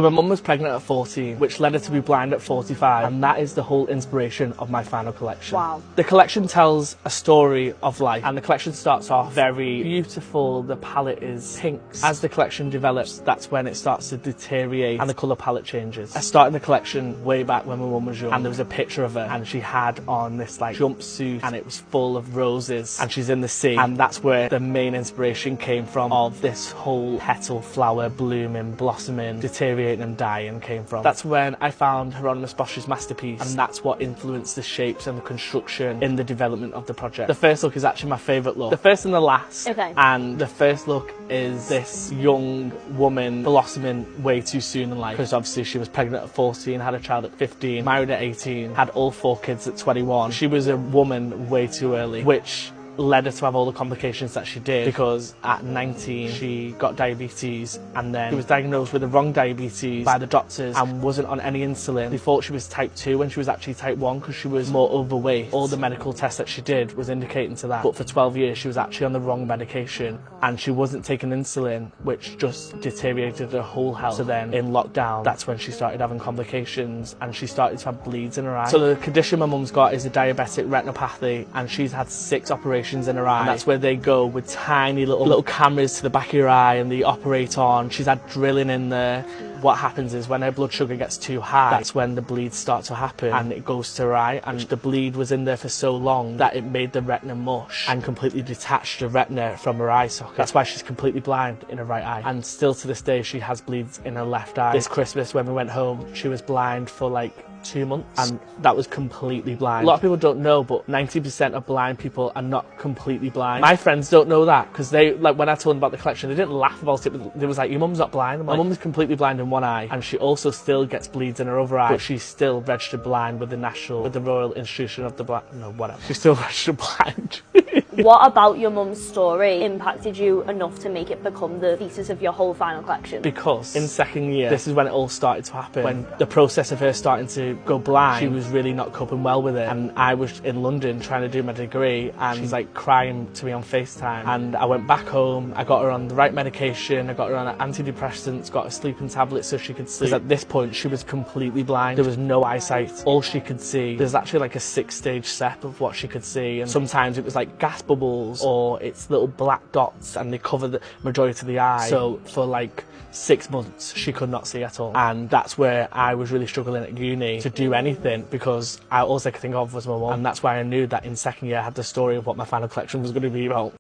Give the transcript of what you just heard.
My mum was pregnant at 14, which led her to be blind at 45, and that is the whole inspiration of my final collection. Wow. The collection tells a story of life, and the collection starts off very beautiful. The palette is pinks. As the collection develops, that's when it starts to deteriorate and the colour palette changes. I started the collection way back when my mum was young, and there was a picture of her, and she had on this like jumpsuit, and it was full of roses, and she's in the sea, and that's where the main inspiration came from, of this whole petal flower blooming, blossoming, deteriorating and dying came from. That's when I found Hieronymus Bosch's masterpiece, and that's what influenced the shapes and the construction in the development of the project. The first look is actually my favourite look. The first and the last. Okay. And the first look is this young woman blossoming way too soon in life, because obviously she was pregnant at 14, had a child at 15, married at 18, had all 4 kids at 21. She was a woman way too early, which led her to have all the complications that she did, because at 19 she got diabetes, and then she was diagnosed with the wrong diabetes by the doctors and wasn't on any insulin. They thought she was type 2 when she was actually type 1 because she was more overweight. All the medical tests that she did was indicating to that, but for 12 years she was actually on the wrong medication and she wasn't taking insulin, which just deteriorated her whole health. So then in lockdown, that's when she started having complications and she started to have bleeds in her eye. So the condition my mum's got is a diabetic retinopathy, and she's had 6 operations in her eye, and that's where they go with tiny little cameras to the back of your eye and they operate on. She's had drilling in there. What happens is when her blood sugar gets too high, that's when the bleeds start to happen, and it goes to her eye, and the bleed was in there for so long that it made the retina mush and completely detached the retina from her eye socket. That's why she's completely blind in her right eye, and still to this day she has bleeds in her left eye. This Christmas when we went home, she was blind for like 2 months, and that was completely blind. A lot of people don't know, but 90% of blind people are not completely blind. My friends don't know that, because they, like, when I told them about the collection, they didn't laugh about it, but they was like, your mum's not blind. My mum is completely blind in one eye, and she also still gets bleeds in her other eye, but she's still registered blind with the Royal Institution of the Blind, no, whatever. She's still registered blind. What about your mum's story impacted you enough to make it become the thesis of your whole final collection? Because in second year, this is when it all started to happen. When the process of her starting to go blind, she was really not coping well with it. And I was in London trying to do my degree, and she's like crying to me on FaceTime. And I went back home, I got her on the right medication, I got her on antidepressants, got her sleeping tablets so she could sleep. Because at this point, she was completely blind. There was no eyesight. All she could see, there's actually like a 6-stage step of what she could see. And sometimes it was like gas bubbles, or it's little black dots, and they cover the majority of the eye. So for like 6 months she could not see at all, and that's where I was really struggling at uni to do anything, because all I could think of was my mum, and that's why I knew that in second year I had the story of what my final collection was going to be about.